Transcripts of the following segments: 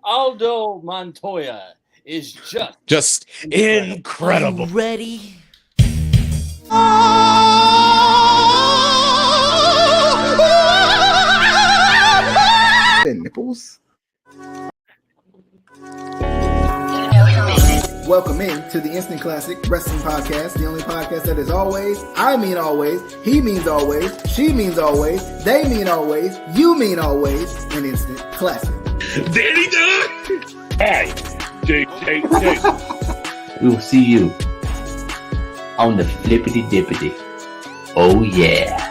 Aldo Montoya is Just incredible. Are you ready? Nipples. Welcome in to the Instant Classic Wrestling Podcast, the only podcast that is always, I mean always, he means always, she means always, they mean always, you mean always, an instant classic. Danny Dog! Hi, Jake. We will see you on the flippity dippity. Oh yeah.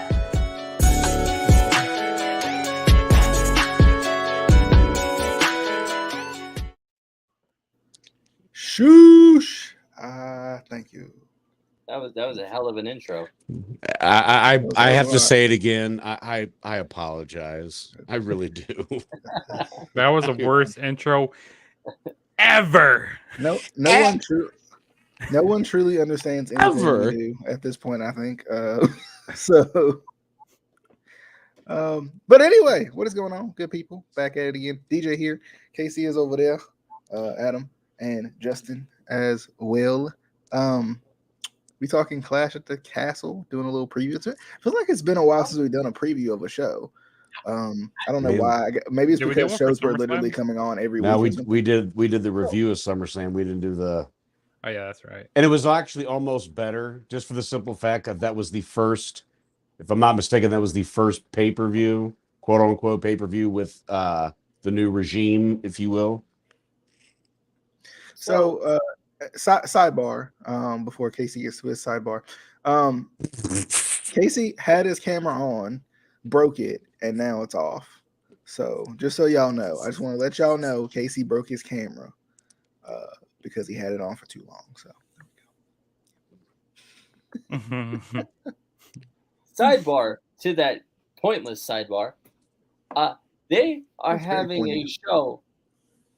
Shoosh. Thank you. That was a hell of an intro. I have to say it again. I apologize. I really do. That was the worst intro ever. No one truly understands anything we do at this point, I think. But anyway, what is going on? Good people, back at it again. DJ here. Casey is over there. Adam and Justin as well. We talking Clash at the Castle, doing a little preview. It feels like it's been a while since we've done a preview of a show. I don't know why. Maybe it's because shows were literally coming on every week. No, we did the review of SummerSlam. We didn't do the. Oh yeah, that's right. And it was actually almost better, just for the simple fact that was the first. If I'm not mistaken, that was the first pay-per-view, quote unquote pay-per-view with the new regime, if you will. So, sidebar, before Casey gets to his sidebar, Casey had his camera on, broke it, and now it's off. So, just so y'all know, I just want to let y'all know Casey broke his camera because he had it on for too long. So, there we go. Sidebar to that pointless sidebar. They are having a show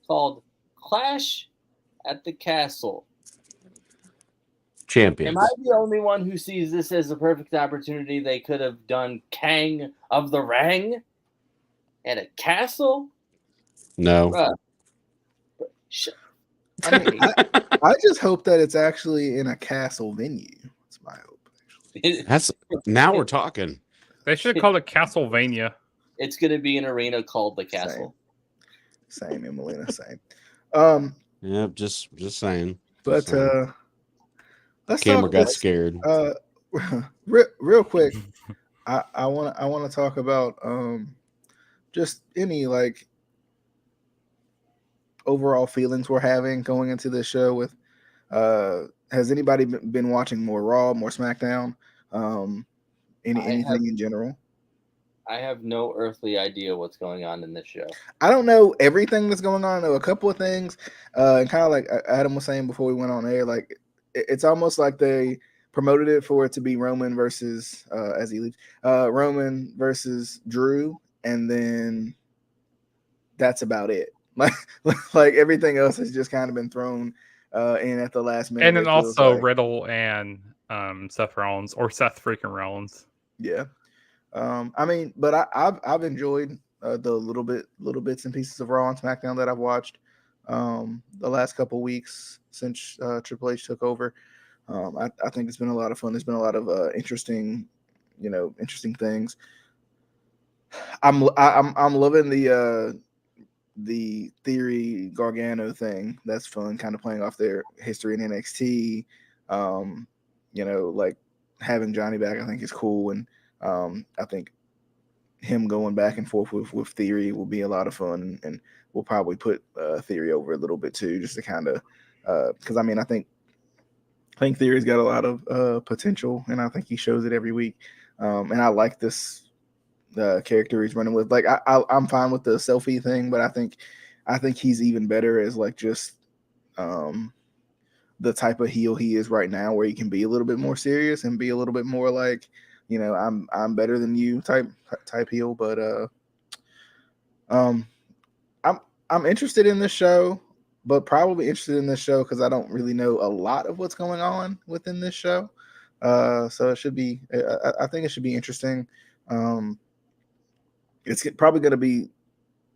called Clash at the Castle. Champions. Am I the only one who sees this as a perfect opportunity? They could have done Kang of the Rang at a castle? No. I mean, I just hope that it's actually in a castle venue. That's my hope. That's now we're talking. They should have called it Castlevania. It's going to be an arena called the Castle. Same, Emelina, same. Yep, just saying. But let's camera got scared. Real quick, I want to talk about just any like overall feelings we're having going into this show. With has anybody been watching more Raw, more SmackDown, anything in general? I have no earthly idea what's going on in this show. I don't know everything that's going on. I know a couple of things, and kind of like Adam was saying before we went on air, like it's almost like they promoted it for it to be Roman versus as he leaves, Roman versus Drew, and then that's about it. Like everything else has just kind of been thrown in at the last minute. And then also Riddle and Seth Rollins or Seth freaking Rollins. Yeah. I mean, but I've enjoyed the little bits and pieces of Raw and SmackDown that I've watched the last couple weeks since Triple H took over. I think it's been a lot of fun. There's been a lot of interesting things. I'm loving the Theory Gargano thing. That's fun, kind of playing off their history in NXT. Like having Johnny back, I think is cool, and I think him going back and forth with Theory will be a lot of fun, and we'll probably put Theory over a little bit too, just to kind of because I mean I think Theory's got a lot of potential, and I think he shows it every week. And I like this character he's running with. Like I'm fine with the selfie thing, but I think he's even better as like just the type of heel he is right now, where he can be a little bit more serious and be a little bit more like, I'm better than you type heel. But I'm interested in this show, but probably interested in this show because I don't really know a lot of what's going on within this show. So it should be. I think it should be interesting. It's probably going to be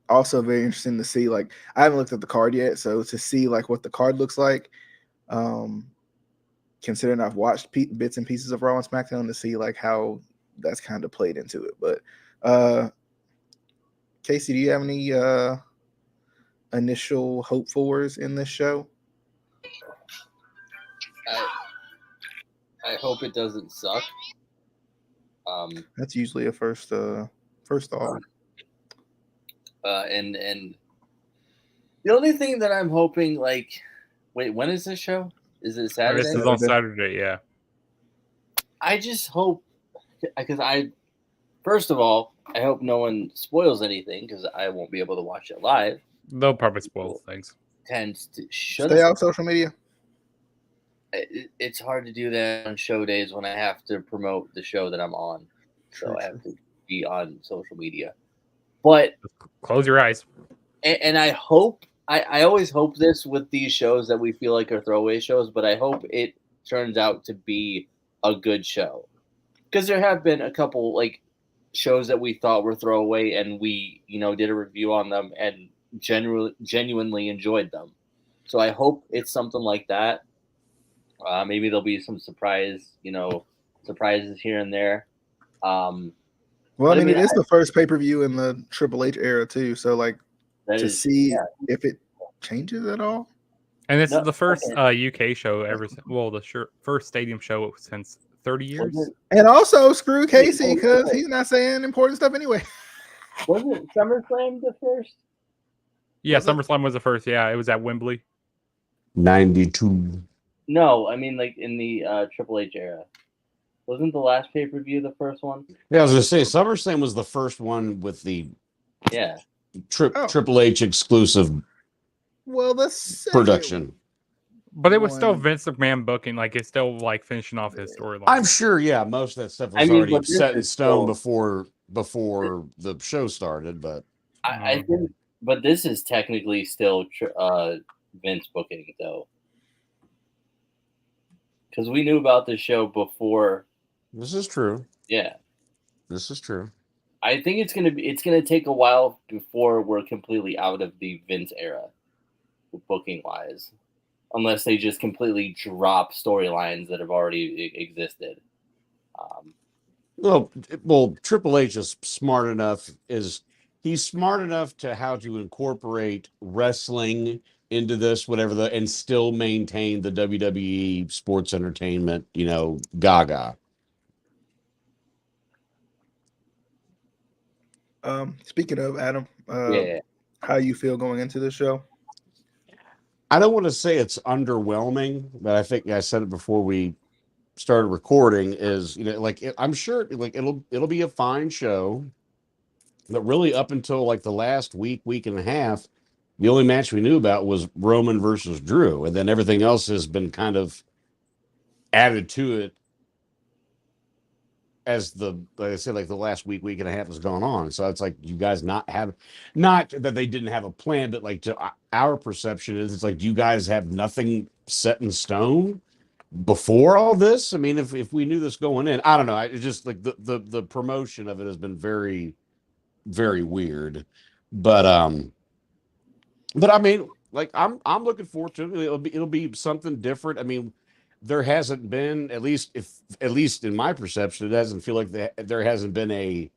also very interesting to see. Like, I haven't looked at the card yet, so to see like what the card looks like, considering I've watched bits and pieces of Raw and SmackDown, to see like how that's kind of played into it. But Casey, do you have any initial hopefuls in this show? I hope it doesn't suck. That's usually a first thought. And the only thing that I'm hoping, like, wait, when is this show? Is it Saturday? This is on Saturday, yeah. I just hope, because first of all, I hope no one spoils anything because I won't be able to watch it live. They'll probably spoil things. Tends to stay off social media. It's hard to do that on show days when I have to promote the show that I'm on. So I have to be on social media. But close your eyes. And I hope, I always hope this with these shows that we feel like are throwaway shows, but I hope it turns out to be a good show. Because there have been a couple like shows that we thought were throwaway and we, did a review on them and genuinely enjoyed them. So I hope it's something like that. Maybe there'll be some surprises here and there. Well, I mean, it's the first pay-per-view in the Triple H era too, so like see if it changes at all. And this is the first UK show ever. Well, the first stadium show since 30 years. And also, screw Casey because he's not saying important stuff anyway. Wasn't SummerSlam the first? Yeah, SummerSlam was the first. Yeah, it was at Wembley. 92. No, I mean like in the Triple H era. Wasn't the last pay-per-view the first one? Yeah, I was gonna say SummerSlam was the first one with the Triple H exclusive. Well, the production. But it was still Vince McMahon booking, like it's still like finishing off his storyline. I'm sure, yeah, most of that stuff was already set in stone before the show started. But I think, but this is technically still Vince booking though, because we knew about the show before. This is true. Yeah, this is true. I think it's gonna take a while before we're completely out of the Vince era, booking wise. Unless they just completely drop storylines that have already existed. Well, Triple H is smart enough. He's smart enough to how to incorporate wrestling into this, and still maintain the WWE sports entertainment, gaga. Speaking of Adam, how you feel going into this show? I don't want to say it's underwhelming, but I think I said it before we started recording. I'm sure it'll be a fine show. But really, up until like the last week and a half, the only match we knew about was Roman versus Drew, and then everything else has been kind of added to it as like I said, like the last week and a half has gone on. So it's like you guys not that they didn't have a plan, but like to our perception is it's like you guys have nothing set in stone before all this. I mean, if we knew this going in, I don't know. It's just like the promotion of it has been very, very weird. But I mean, like I'm looking forward to it. It'll be something different. I mean, there hasn't been, at least in my perception, it doesn't feel like there hasn't been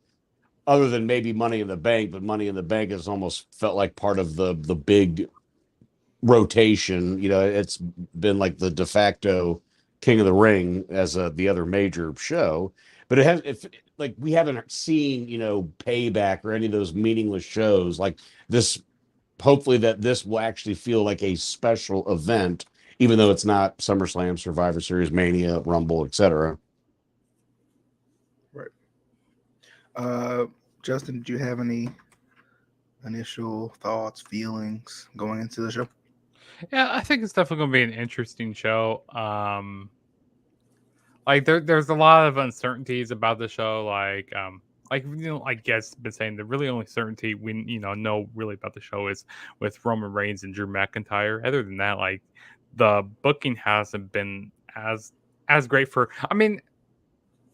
other than maybe Money in the Bank, but Money in the Bank has almost felt like part of the big rotation. It's been like the de facto King of the Ring as the other major show, but we haven't seen, Payback or any of those meaningless shows like this. Hopefully that this will actually feel like a special event, even though it's not SummerSlam, Survivor Series, Mania, Rumble, etc. Right. Justin, did you have any initial thoughts, feelings going into the show? Yeah, I think it's definitely going to be an interesting show. There's a lot of uncertainties about the show. Like Guess been saying, the really only certainty we know really about the show is with Roman Reigns and Drew McIntyre. Other than that, like the booking hasn't been as great for. I mean,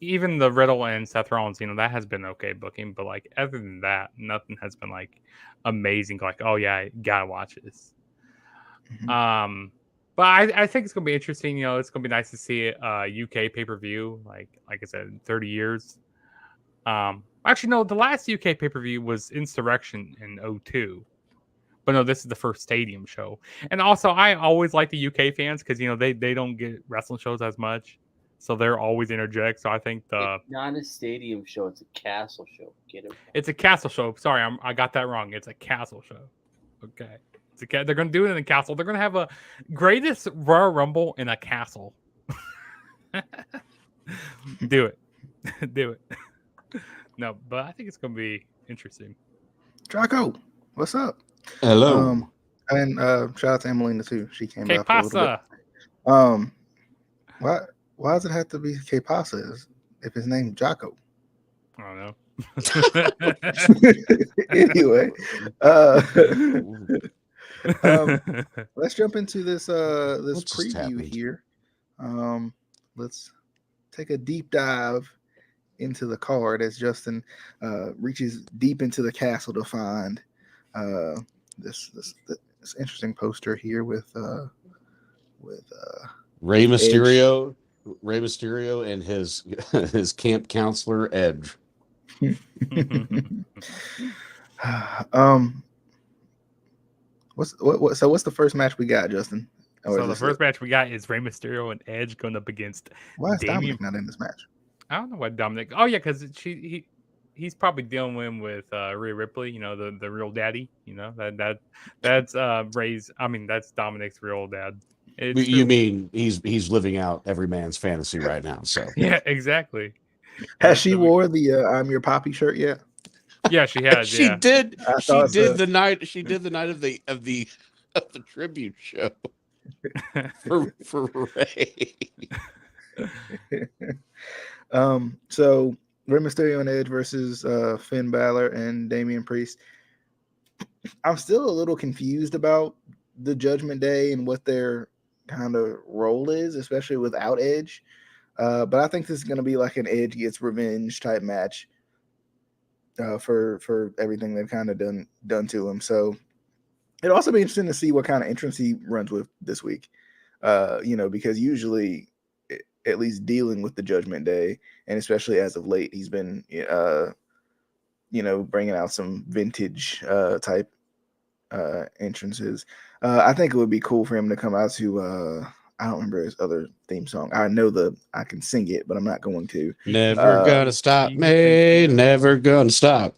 even the Riddle and Seth Rollins, that has been okay booking, but like other than that, nothing has been like amazing. Like, oh yeah, you gotta watch this. But I think it's gonna be interesting. It's gonna be nice to see UK pay per view. Like I said, in 30 years. Actually, no, the last UK pay per view was Insurrection in 2002. But no, this is the first stadium show. And also, I always like the UK fans because they don't get wrestling shows as much, so they're always interject. So I think It's not a stadium show; it's a castle show. Get it? It's a castle show. Sorry, I got that wrong. It's a castle show. Okay, they're gonna do it in a castle. They're gonna have a greatest Royal Rumble in a castle. Do it, do it. No, but I think it's gonna be interesting. Draco, what's up? Hello. And shout out to Emelina too. She came Que by for a little pasa? bit. Why does it have to be Que Pasa if his name's Jocko? I don't know. Anyway, let's jump into this preview here. Let's take a deep dive into the card as Justin reaches deep into the castle to find this interesting poster here with Rey Mysterio, and his camp counselor Edge. What's the first match we got, Justin? So the first match we got is Rey Mysterio and Edge going up against. Why is Dominic not in this match? I don't know why Dominic. Oh yeah, because he's probably dealing with Rhea Ripley, the real daddy. That's Ray's. I mean, that's Dominic's real dad. You mean he's living out every man's fantasy right now? So yeah, exactly. Has she wore the "I'm Your Poppy" shirt yet? Yeah, she has. She yeah. did. She did the night. She did the night of the tribute show for Ray. So Rey Mysterio and Edge versus Finn Balor and Damian Priest. I'm still a little confused about the Judgment Day and what their kind of role is, especially without Edge. But I think this is going to be like an Edge gets revenge type match for everything they've kind of done to him. So it'll also be interesting to see what kind of entrance he runs with this week. Because usually, at least dealing with the Judgment Day, and especially as of late, he's been, bringing out some vintage type entrances. I think it would be cool for him to come out to, I don't remember his other theme song. I can sing it, but I'm not going to. Never gonna stop me. Never gonna stop.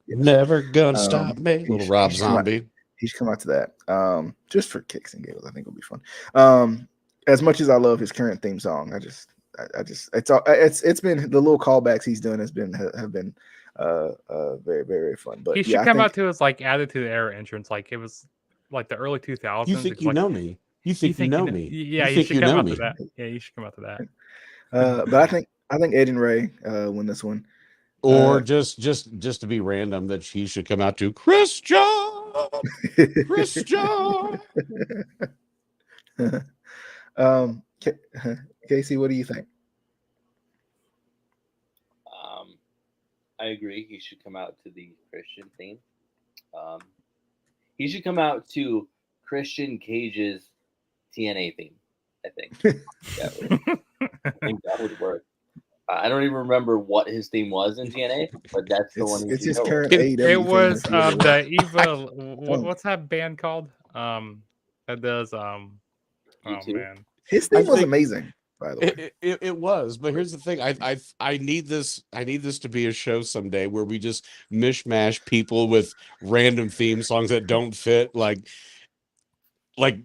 Never gonna stop me. Little Rob Zombie. He should come out to that. Just for kicks and giggles, I think it'll be fun. As much as I love his current theme song, it's been the little callbacks he's done have been very, very fun. But he should come out to his like Attitude Era entrance, like it was like the early 2000s. You think you know me? You think you know me? Yeah, you should come out to that. Yeah, you should come out to that. But I think Edge and Ray win this one. Or just to be random, that he should come out to Christian. Casey, what do you think? I agree. He should come out to the Christian theme. He should come out to Christian Cage's TNA theme. I think that would work. I don't even remember what his theme was in TNA, but that's the one. It's his current AEW. It was theme. the Eva. What's that band called? That does. Oh man, his theme was amazing. By the way, it was. But here's the thing: I need this to be a show someday where we just mishmash people with random theme songs that don't fit, like Rey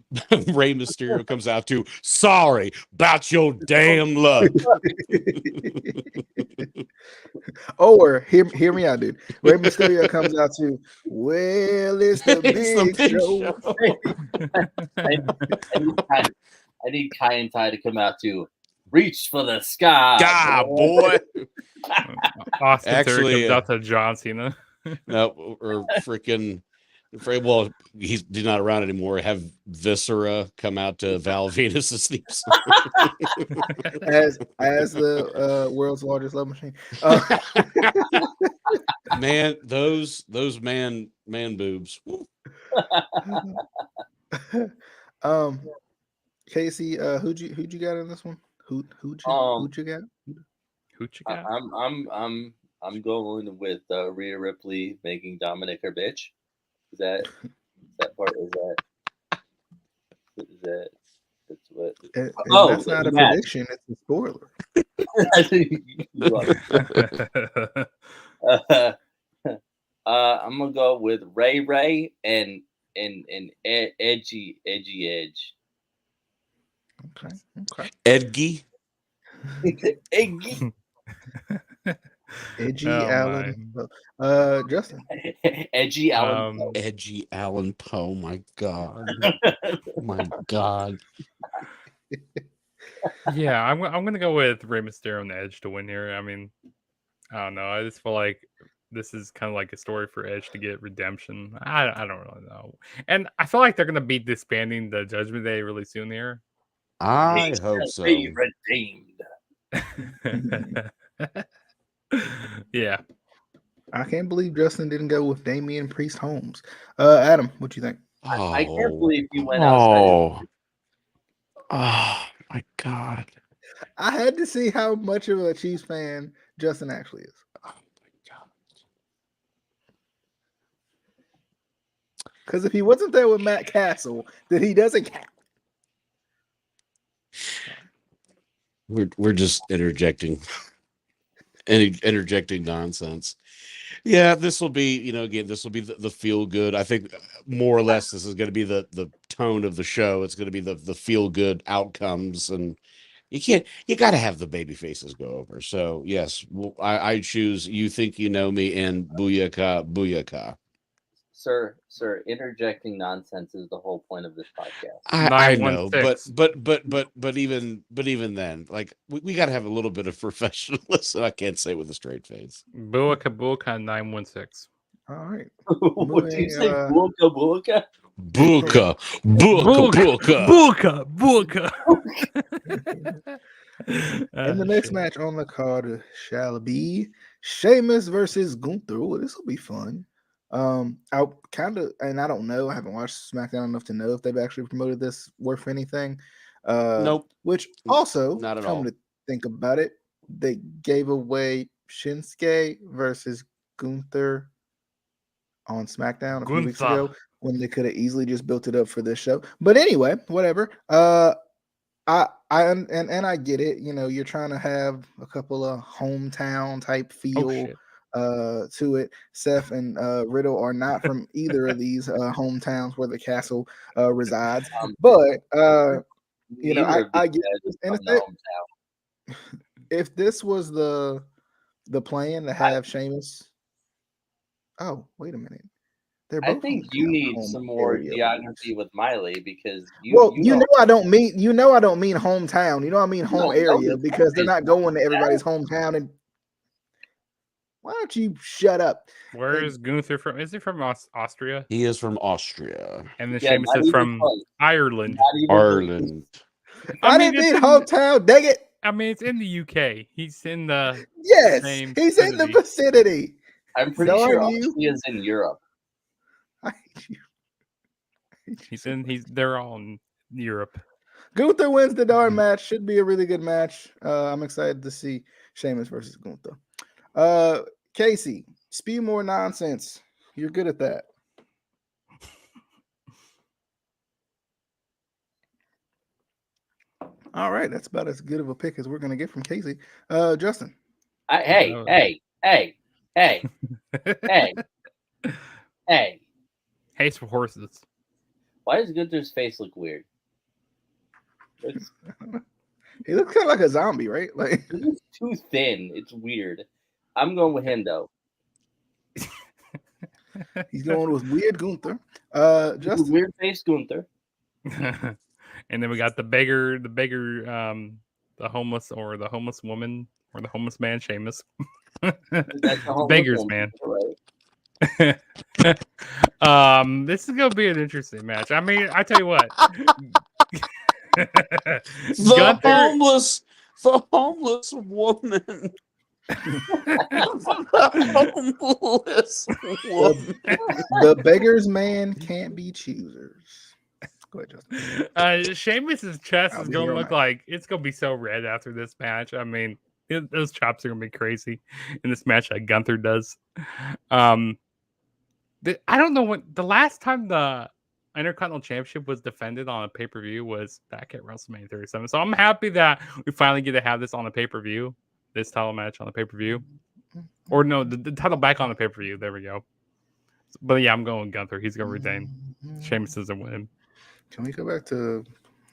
Mysterio comes out to "Sorry About Your Damn Luck." Or hear me out, dude. Rey Mysterio comes out to "Well, it's the big show." I need Kai and Ty to come out to "Reach for the Sky." God, boy. Austin Actually, comes out to John Cena. No, or freaking Well, he's not around anymore. Have Viscera come out to Val Venus's theme song. as the world's largest love machine. Man, those man boobs. Casey, who'd you got in this one? Who'd you got? Who you got? I'm going with Rhea Ripley making Dominic her bitch. Is that part? Is that that's what? And Oh, that's not a Matt. prediction; it's a spoiler. I'm gonna go with Ray and Edgy Edge. Okay. Edgy. Eggy. Edgy Oh, Allen. Justin. Edgy Allen. Edgy Allen Poe. My God. My God. Yeah, I'm gonna go with Rey Mysterio on the Edge to win here. I mean, I don't know. I just feel like this is kind of like a story for Edge to get redemption. I don't really know, and I feel like they're gonna be disbanding the Judgment Day really soon here. I hope so. Be redeemed. Yeah. I can't believe Justin didn't go with Damian Priest Holmes. Adam, what you think? I can't believe you went outside. Oh my God. I had to see how much of a Chiefs fan Justin actually is. Oh my God. Because if he wasn't there with Matt Castle, then he doesn't count. We're just interjecting nonsense. Yeah, this will be, again, this will be the feel good. I think more or less this is going to be the tone of the show. It's going to be the feel good outcomes, and you got to have the baby faces go over. So yes, I choose You Think You Know Me and Booyaka. Sir, interjecting nonsense is the whole point of this podcast. I know, 916. but even then, like we got to have a little bit of professionalism. I can't say with a straight face. Buaka 916. All right. What do you say? Buka? Buka. And the next match on the card shall be Sheamus versus Gunther. Well, this will be fun. I don't know. I haven't watched SmackDown enough to know if they've actually promoted this worth anything. Nope. Which also, not at all. To think about it, they gave away Shinsuke versus Gunther on SmackDown a few weeks ago when they could have easily just built it up for this show. But anyway, whatever. I get it. You're trying to have a couple of hometown type feel to it. Seth and Riddle are not from either of these hometowns where the castle resides. But I get it. And if this was the plan to have Sheamus. Oh, wait a minute. I think you need some more geography with Miley because I don't mean hometown. I mean home area because they're not going to everybody's hometown. And why don't you shut up? Where is Gunther from? Is he from Austria? He is from Austria. And the Sheamus is from Ireland. Ireland. I didn't mean hometown. Dang it. I mean, it's in the UK. He's in the he's in the vicinity. I'm pretty sure Austria's in Europe. I hate you. They're all in Europe. Gunther wins the darn match. Should be a really good match. I'm excited to see Sheamus versus Gunther. Casey, spew more nonsense. You're good at that. All right, that's about as good of a pick as we're gonna get from Casey. Justin. Hey. Hates for horses. Why does Gunther's face look weird? He looks kind of like a zombie, right? Like he's too thin. It's weird. I'm going with him though. He's going with weird Gunther. Justin. Weird face Gunther. And then we got the beggar, the homeless or the homeless woman or the homeless man, Sheamus. Beggars, man. This is gonna be an interesting match. I mean, I tell you what. The homeless woman. Homeless woman. The beggars man can't be choosers. Go ahead, Justin. Sheamus's chest I'll is be gonna here all look night. like it's gonna be so red after this match. I mean, those chops are gonna be crazy in this match that Gunther does. I don't know when the last time the Intercontinental Championship was defended on a pay-per-view was back at WrestleMania 37. So I'm happy that we finally get to have this on a pay-per-view, this title match on the pay-per-view. Or no, the title back on the pay-per-view. There we go. But yeah, I'm going Gunther. He's gonna retain. Sheamus doesn't win. Can we go back to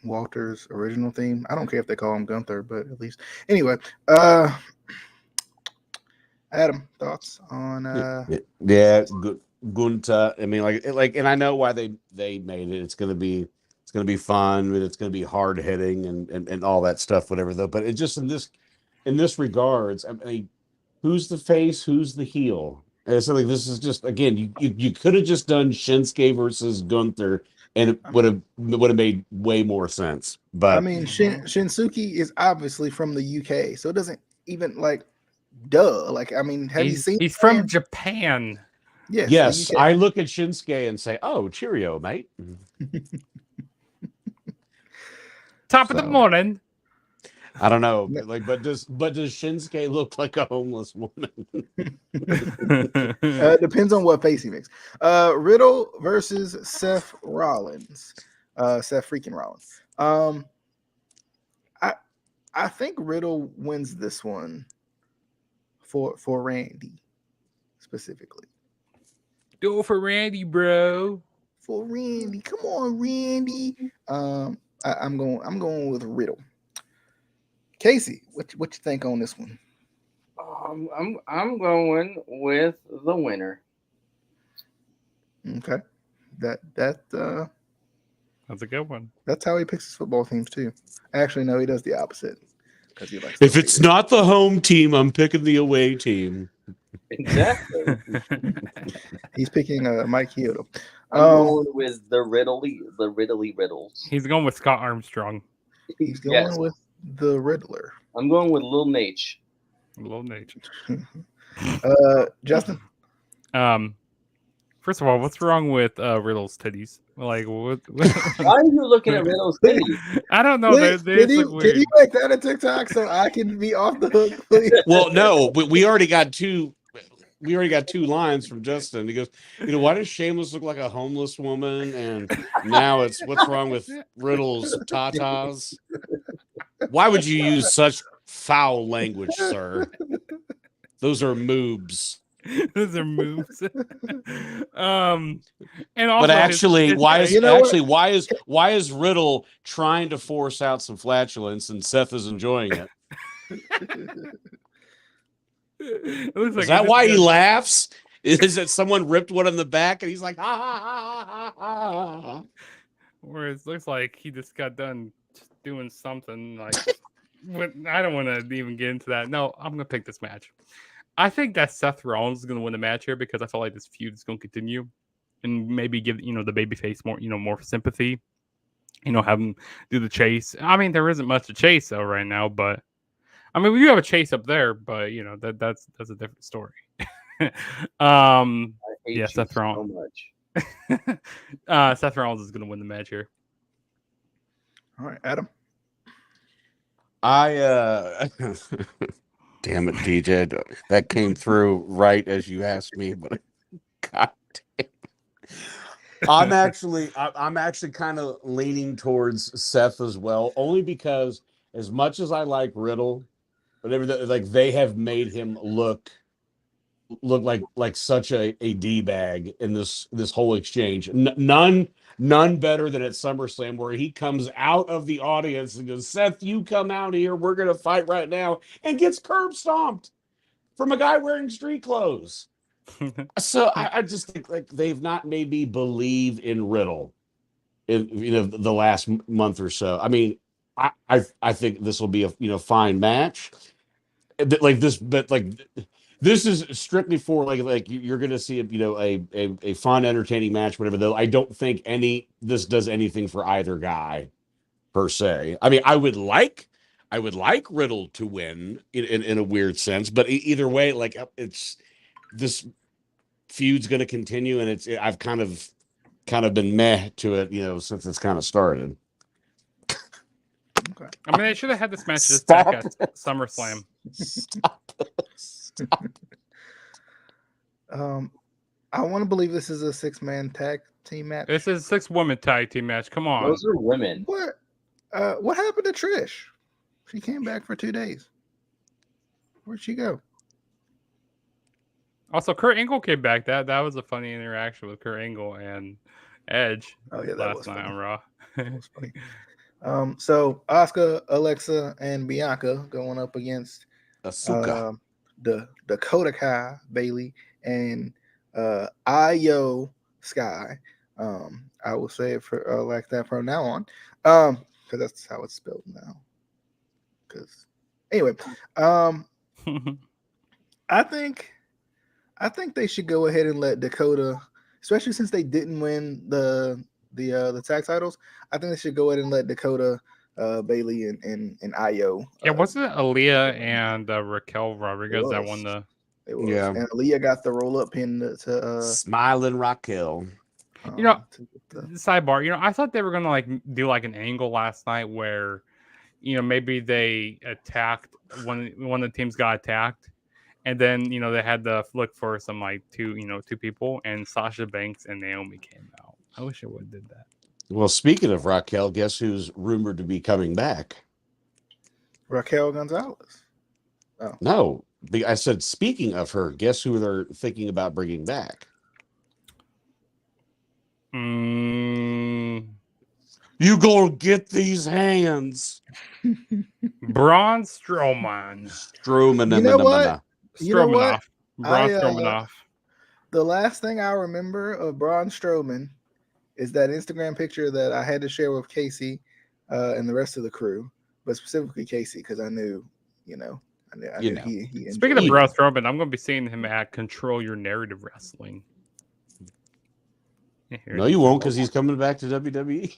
Walter's original theme? I don't care if they call him Gunther, but at least anyway. Adam, thoughts on Yeah, Gunta. I mean, and I know why they made it. It's gonna be fun, and it's gonna be hard hitting and all that stuff, whatever. Though, but it just in this regards, I mean, who's the face, who's the heel? And so like this is just again, you could have just done Shinsuke versus Gunther, and it would have made way more sense. But I mean, Shinsuke is obviously from the UK, so it doesn't even like duh. Like, I mean, have you seen? He's from Japan. Yes. I look at Shinsuke and say, "Oh, cheerio, mate." Top of the morning. I don't know, but does Shinsuke look like a homeless woman? Depends on what face he makes. Riddle versus Seth Rollins. Seth freaking Rollins. I think Riddle wins this one for Randy specifically. Go for Randy, bro. For Randy, come on, Randy. I'm going with Riddle. Casey, what you think on this one? I'm going with the winner. Okay, that's a good one. That's how he picks his football teams too. Actually, no, he does the opposite because he likes. If it's not the home team, I'm picking the away team. Exactly. He's picking Mike Chiodo. I'm going with the Riddly Riddles. He's going with Scott Armstrong. He's going with the Riddler. I'm going with Lil Nate. Lil Nate. Justin. First of all, what's wrong with Riddle's titties? Like, what? Why are you looking at Riddle's titties? I don't know. Can you make that a TikTok so I can be off the hook, please? Well, no, we already got two. We already got two lines from Justin. He goes, why does Sheamus look like a homeless woman? And now it's what's wrong with Riddle's tatas? Why would you use such foul language, sir? Those are moobs. Those are moves. And also, but actually, why is Riddle trying to force out some flatulence and Seth is enjoying it? Is that why he laughs? Is it someone ripped one in the back and he's like, ha ha ha ha ha ha? Or it looks like he just got done doing something like. I don't want to even get into that. No, I'm gonna pick this match. I think that Seth Rollins is going to win the match here because I feel like this feud is going to continue, and maybe give the babyface more sympathy. Have him do the chase. I mean, there isn't much to chase though right now, but I mean, we do have a chase up there, but that's a different story. Seth Rollins. So much. Seth Rollins is going to win the match here. All right, Adam. Damn it, DJ. That came through right as you asked me, but God damn. I'm actually kind of leaning towards Seth as well, only because as much as I like Riddle, whatever, they have made him look like such a D-bag in this whole exchange. None better than at SummerSlam, where he comes out of the audience and goes, "Seth, you come out here. We're going to fight right now," and gets curb stomped from a guy wearing street clothes. So I just think they've not made me believe in Riddle in the last month or so. I mean, I think this will be a fine match. But This is strictly for like you're going to see a fun, entertaining match, whatever. Though I don't think this does anything for either guy per se. I mean, I would like Riddle to win in a weird sense, but either way, like it's this feud's going to continue, and I've kind of been meh to it, since it's kind of started. Okay. I mean, they should have had this match just back at SummerSlam. Stop. I want to believe this is a 6-man tag team match. This is a 6-woman tag team match. Come on. Those are women. What? What happened to Trish? She came back for 2 days. Where'd she go? Also, Kurt Angle came back. That was a funny interaction with Kurt Angle and Edge. Oh yeah, that last was night funny. on Raw. That was funny. So Asuka, Alexa, and Bianca going up against Asuka. the Dakota Kai, Bailey, and Io Sky. I will say it for like that from now on, because that's how it's spelled now. Because anyway, I think they should go ahead and let Dakota, especially since they didn't win the tag titles. I think they should go ahead and let Dakota, Bailey, and Io. Yeah, wasn't it Aaliyah and Raquel Rodriguez that won the? It was. Yeah. And Aaliyah got the roll up pin to Smiling Raquel. Sidebar. I thought they were gonna do like an angle last night where, maybe they attacked one of the teams got attacked, and then they had to look for some two people, and Sasha Banks and Naomi came out. I wish I would have did that. Well, speaking of Raquel, guess who's rumored to be coming back? Raquel Gonzalez. Oh. No, I said speaking of her, guess who they're thinking about bringing back? You gonna get these hands, Braun Strowman. Strowman. You know what? Braun Strowmanoff. The last thing I remember of Braun Strowman is that Instagram picture that I had to share with Casey and the rest of the crew, but specifically Casey, because I knew, I knew he Speaking of Braun Strowman, I'm going to be seeing him at Control Your Narrative Wrestling. No, you won't, because he's coming back to WWE.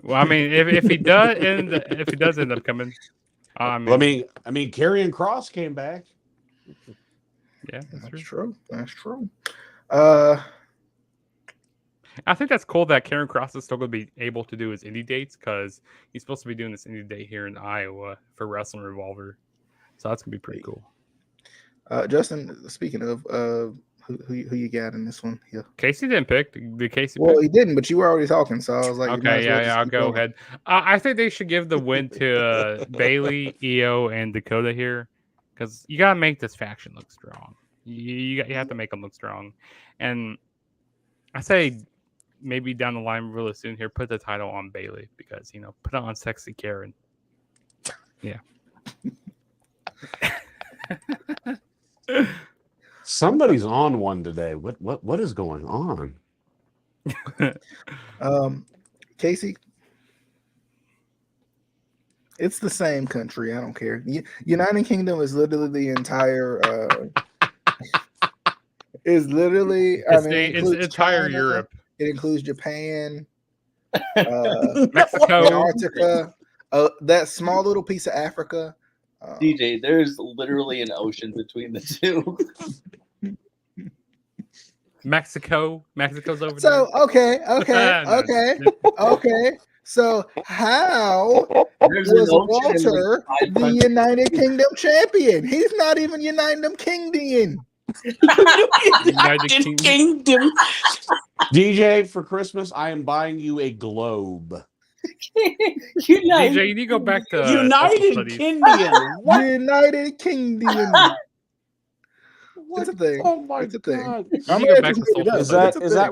Well, I mean, if he does end up coming, I mean, Karrion Kross came back. Yeah, that's true. That's true. I think that's cool that Karrion Kross is still going to be able to do his indie dates, because he's supposed to be doing this indie date here in Iowa for Wrestling Revolver. So that's going to be pretty cool. Justin, speaking of who you got in this one? Yeah. Casey didn't pick. Did Casey pick? He didn't, but you were already talking, so I was like, okay, I'll go ahead. I think they should give the win to Bailey, Io, and Dakota here, because you got to make this faction look strong. You have to make them look strong. And I say maybe down the line really soon here, put the title on Bailey, because, put it on Sexy Karen. Yeah. Somebody's on one today. What is going on? Casey, it's the same country. I don't care. United Kingdom is literally the entire. Is literally. It's entire China, Europe. It includes Japan, Mexico, Antarctica, that small little piece of Africa. DJ, there's literally an ocean between the two. Mexico's over there. So okay. So how was Walter the United Kingdom champion? He's not even United Kingdom. United Kingdom. DJ, for Christmas, I am buying you a globe. DJ, you need to go back to United Kingdom. United Kingdom. What's the thing? Oh my god! I'm gonna go back to is that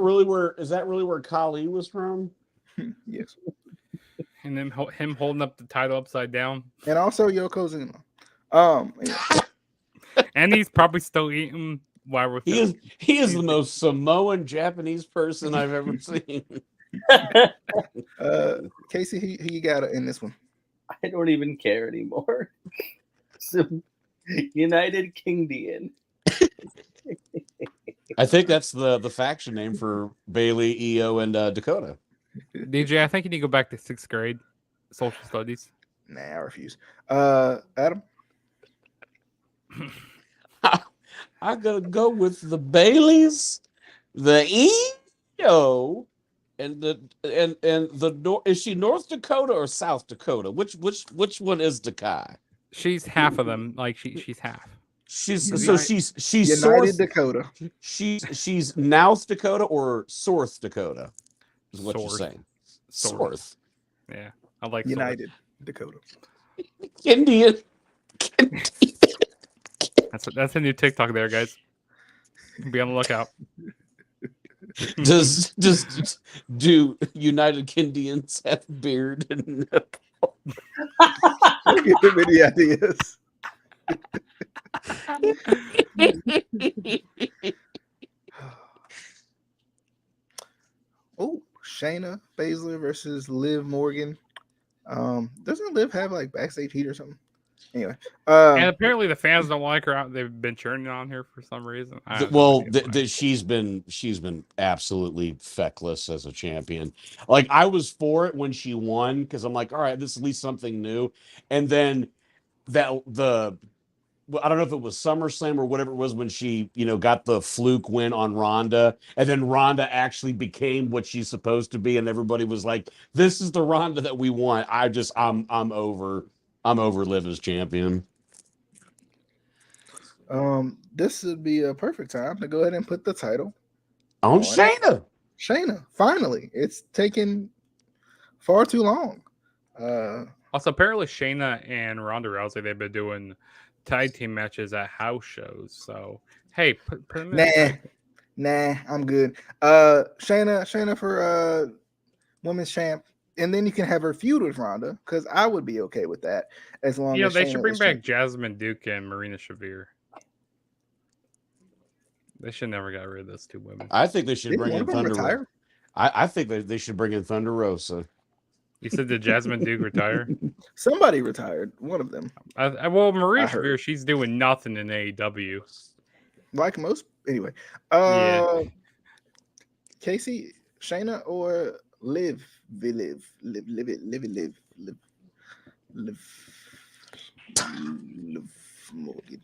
really where Kali was from? Yes. And then him holding up the title upside down. And also Yokozuna. Yeah. And he's probably still eating while we're. He is the most Samoan Japanese person I've ever seen. Casey, who you got in this one? I don't even care anymore. So, United Kingdom. I think that's the faction name for Bailey, EO, and Dakota. DJ, I think you need to go back to 6th grade social studies. Nah, I refuse. Adam. I'm gonna go with the Baileys, the EO, and the is she North Dakota or South Dakota? Which one is Dakai? She's half of them. Like she's half. She's United South Dakota. She's North Dakota or South Dakota is what you're Sorth. saying. Sorth. South. Yeah, I like United Dakota. Indian. That's a new TikTok there, guys. Be on the lookout. Does do United Kindians have beard and Don't give him any ideas. Oh, Shayna Baszler versus Liv Morgan. Doesn't Liv have like backstage heat or something? Anyway, And apparently the fans don't like her. They've been churning on her for some reason. I have no idea why. she's been absolutely feckless as a champion. Like I was for it when she won because I'm like, all right, this is at least something new. And then I don't know if it was SummerSlam or whatever it was when she, got the fluke win on Ronda, and then Ronda actually became what she's supposed to be, and everybody was like, "This is the Ronda that we want." I'm over Liv as champion. This would be a perfect time to go ahead and put the title On Shayna. Shayna, finally. It's taken far too long. Also, apparently Shayna and Ronda Rousey, they've been doing tag team matches at house shows. So hey, put them in. Nah, I'm good. Shayna for women's champ, and then you can have her feud with Ronda, because I would be okay with that as long as They Shayna should bring is back champ. Jasmine Duke and Marina Shavir. They should never got rid of those two women. I think they should Didn't bring one in of them Thunder. retire? I think they should bring in Thunder Rosa. You said did Jasmine Duke retire? Somebody retired. One of them. Well, Marina I heard. Shavir, she's doing nothing in AEW. Like most. Anyway. Yeah. Casey, Shayna, or Liv Morgan.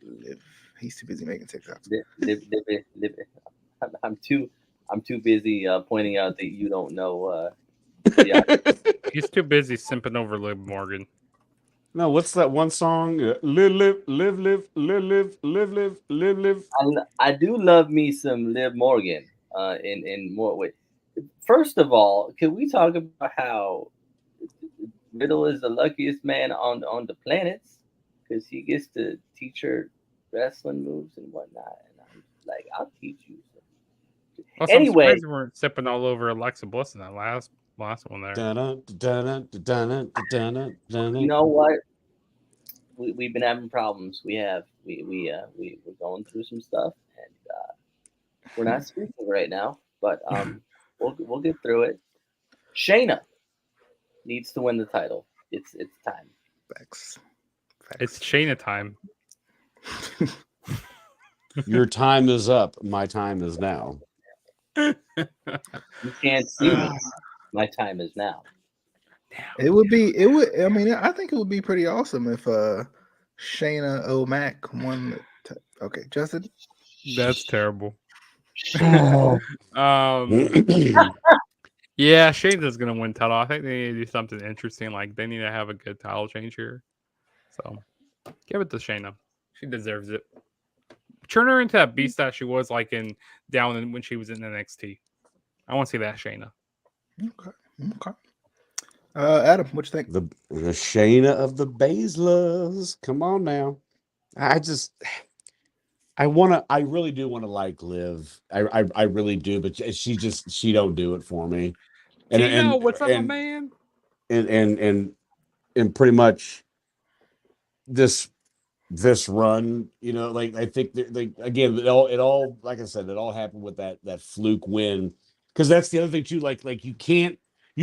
Liv. He's too busy making TikToks. I'm too busy pointing out that you don't know. He's too busy simping over Liv Morgan. No, what's that one song? Live. I do love me some Liv Morgan. In more ways. First of all, can we talk about how Riddle is the luckiest man on the planets because he gets to teach her wrestling moves and whatnot, and I'm like, I'll teach you. Also, Anyway, I'm surprised we weren't sipping all over Alexa Bliss in that last one there. You know what? We've been having problems. We're going through some stuff, and we're not speaking right now, but we'll get through it. Shayna needs to win the title. It's time. Facts. It's Shayna time. Your time is up. My time is now. You can't see me. My time is now. I mean, I think it would be pretty awesome if Shayna O'Mac won the okay, Justin. That's terrible. Oh. Yeah, Shayna's gonna win title. I think they need to do something interesting. Like they need to have a good title change here. So give it to Shayna. She deserves it. Turn her into that beast that she was like when she was in NXT. I want to see that Shayna. Okay. Adam, what you think? The Shayna of the Baszlers. Come on now. I really do want to like Liv. I really do, but she don't do it for me. And what's up, my man? And pretty much this run, like I think again, it all like I said, it all happened with that fluke win. Because that's the other thing too, like you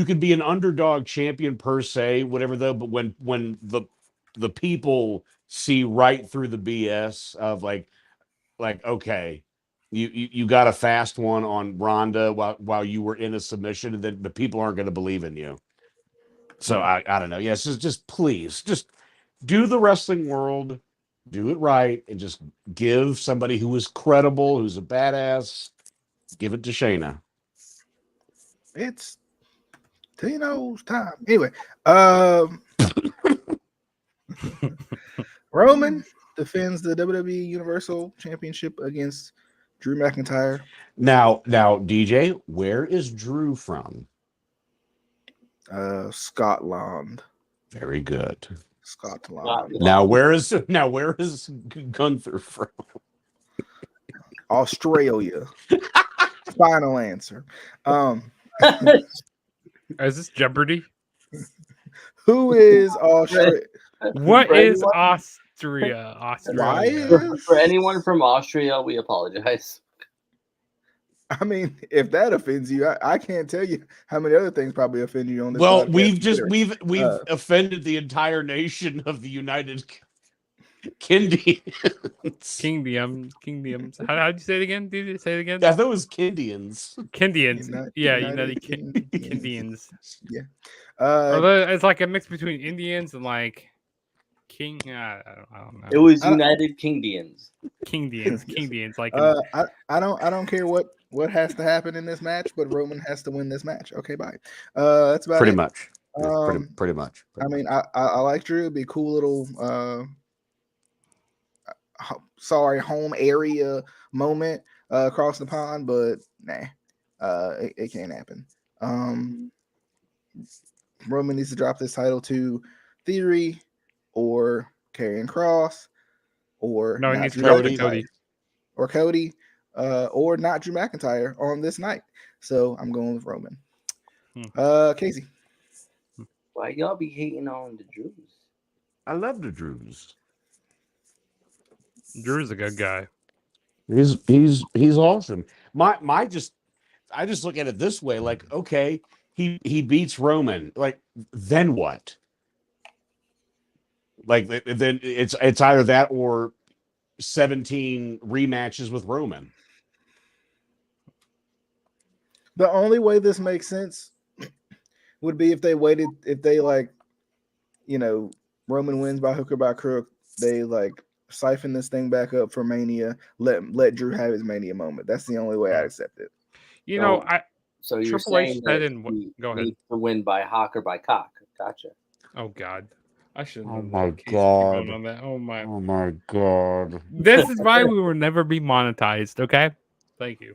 could be an underdog champion per se, whatever though, but when the people see right through the BS of like, like, okay, you got a fast one on Ronda while you were in a submission, and then the people aren't going to believe in you. So I don't know. Yes, just please, just do the wrestling world, do it right, and just give somebody who is credible, who's a badass, give it to Shayna. It's Tino's time. Anyway, Roman defends the WWE Universal Championship against Drew McIntyre. Now, DJ, where is Drew from? Scotland. Very good. Scotland. Now, where is Gunther from? Australia. Final answer. Is this Jeopardy? Who is Australia? What For is anyone- Austria? Why Australia. For anyone from Austria, we apologize. I mean, if that offends you, I can't tell you how many other things probably offend you on this. Well, podcast. we've offended the entire nation of the United Kindians. Kingdoms. How'd you say it again? Did you say it again? I thought it was Kindians. Kindians. United Kindians. Yeah. It's like a mix between Indians and like King. I don't know. It was United Kingdians. Kingdians. Like I don't care what has to happen in this match, but Roman has to win this match. Okay, bye. That's about Pretty it. much. Pretty much. I mean, I like Drew. It'd be a cool little home area moment across the pond, but nah, it can't happen. Roman needs to drop this title to Theory or Karrion Kross or no, it not needs Drew to go to McIntyre. Cody. Or Cody, or not Drew McIntyre on this night. So I'm going with Roman. Casey. Why y'all be hating on the Drews? I love the Drews. Drew's a good guy. He's awesome. I just look at it this way, like, okay, he beats Roman. Like, then what? Like, then it's either that or 17 rematches with Roman. The only way this makes sense would be if they waited, Roman wins by hook or by crook, they like siphon this thing back up for Mania, let Drew have his Mania moment. That's the only way I'd accept it. So you're Triple H saying said that in go ahead. needs to win by hawk or by cock. Gotcha. Oh God. I should. Oh my God. On that. Oh my God. This is why we will never be monetized, okay? Thank you.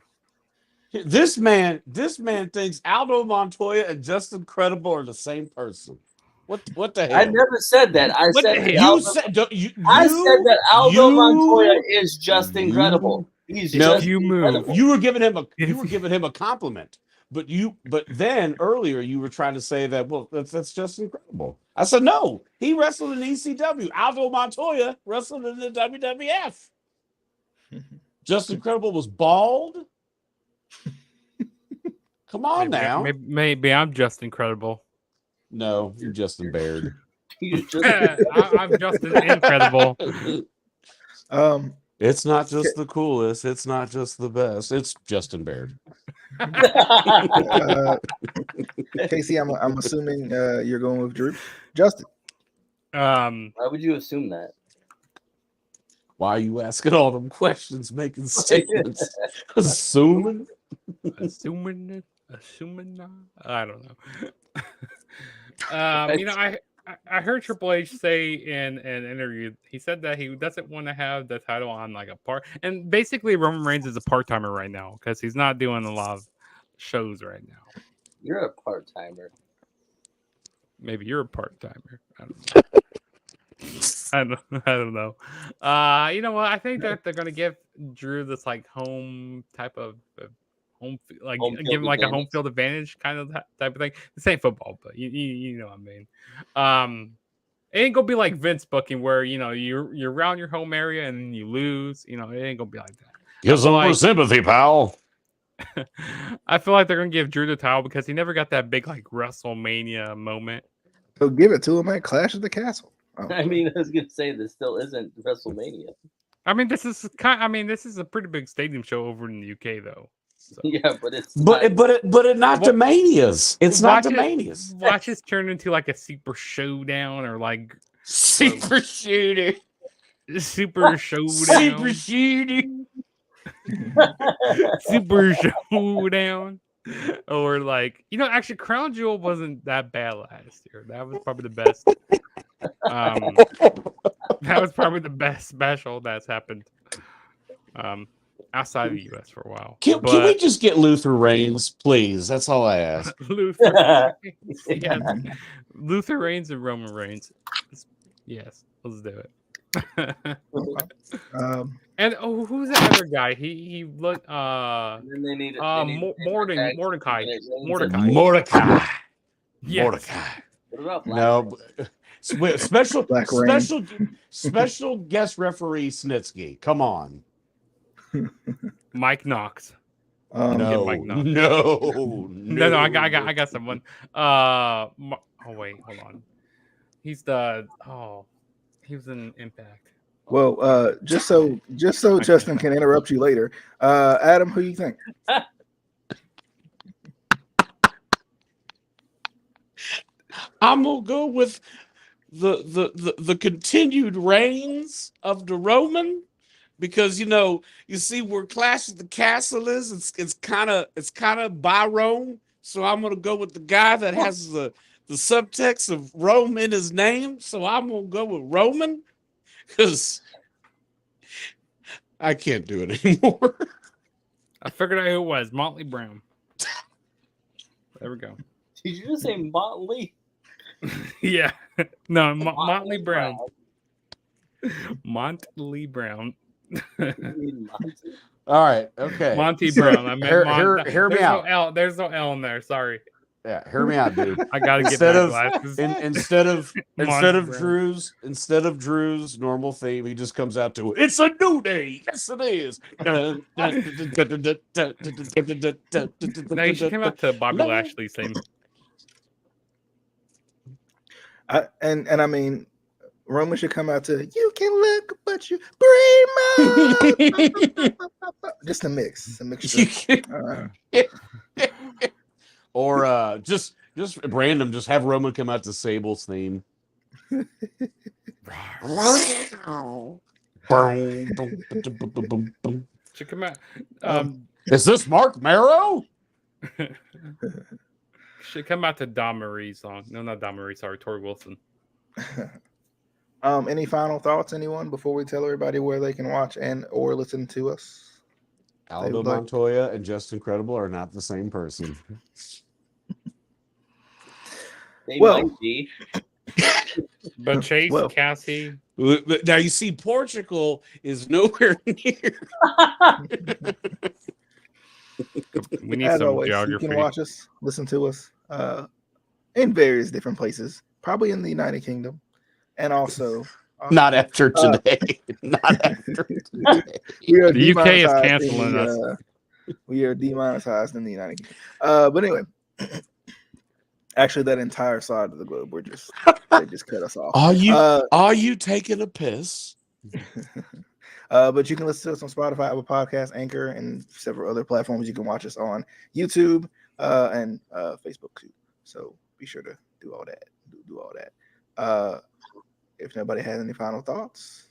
This man thinks Aldo Montoya and Justin Credible are the same person. What the hell? I never said that. I What said the that hell? You said I said that Aldo Montoya is just incredible. He's just incredible. You were giving him a compliment. But then earlier you were trying to say that, well, that's just incredible. I said no. He wrestled in ECW. Aldo Montoya wrestled in the WWF. Just Incredible was bald. Come on now. Maybe I'm just incredible. No, you're Justin Baird. I'm just incredible. It's not just the coolest. It's not just the best. It's Justin Baird. Casey, I'm assuming you're going with Drew. Justin. Why would you assume that? Why are you asking all them questions, making statements, assuming? Assuming. I don't know. I heard Triple H say in an interview, he said that he doesn't want to have the title on like a part. And basically, Roman Reigns is a part-timer right now because he's not doing a lot of shows right now. You're a part-timer. Maybe you're a part-timer. I don't know. You know what? I think that they're gonna give Drew this like home type of give him like a home field advantage kind of type of thing. This ain't football, but you know what I mean. It ain't gonna be like Vince booking where you're around your home area and then you lose. It ain't gonna be like that. Give some more sympathy, pal. I feel like they're gonna give Drew the title because he never got that big like WrestleMania moment. So give it to him at Clash of the Castle. I mean, I was gonna say this still isn't WrestleMania. I mean, this is a pretty big stadium show over in the UK, though. So. Yeah, but it's But not the Manias. It's not the Manias. Watch this turn into like a super showdown or like Super shooter. Super showdown. Super shooter. Super showdown. Or like, actually Crown Jewel wasn't that bad last year. That was probably the best. That was probably the best special that's happened outside of the US for a while. Can we just get Luther Reigns, please? That's all I ask. Luther Reigns. Yes. Luther Reigns and Roman Reigns. Yes, let's do it. And who's that other guy? He looked Mordecai. Yes. Mordecai. What about Special guest referee Snitsky. Come on. Mike Knox. No, Mike Knox. no. I got someone. Wait, hold on. He was in Impact. Well, just so Justin can interrupt you later. Adam, who you think? I'm gonna go with the continued reigns of the Roman, because you see where Clash of the Castle is. It's kind of by Rome, so I'm gonna go with the guy that has the subtext of Rome in his name. So I'm gonna go with Roman, because I can't do it anymore. I figured out who it was. Motley Brown. There we go. Did you just say Motley? Yeah. No, Motley Brown. Motley Brown. All right. Okay. Monty Brown. I meant hear me out. There's no L in there. Sorry. Yeah, hear me out, dude. I gotta get my glasses. Instead of Drew's normal theme, he just comes out to "It's a new day." Yes, it is. No, you should come out to Bobby Lashley's theme. I mean, Roman should come out to "You Can Look, But You Bring My." Just a mixture. Or just random, just have Roman come out to Sable's theme. Should come out. Is this Mark Marrow? Should come out to Don Marie's song. No, not Don Marie. Sorry, Tori Wilson. Any final thoughts, anyone, before we tell everybody where they can watch and or listen to us? Aldo Montoya and Just Incredible are not the same person. They might be. But Chase, Cassie. Now you see, Portugal is nowhere near. We need As some always, geography. you can watch us, listen to us in various different places, probably in the United Kingdom, and also not after today. Not after today. The UK is canceling us. We are demonetized in the United Kingdom. But anyway, actually, that entire side of the globe, they just cut us off. Are you taking a piss? But you can listen to us on Spotify, Apple Podcasts, Anchor, and several other platforms. You can watch us on YouTube and Facebook too. So be sure to do all that. Do all that. If nobody has any final thoughts,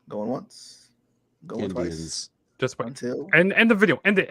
going once, going twice. Just wait. Until end the video. End it.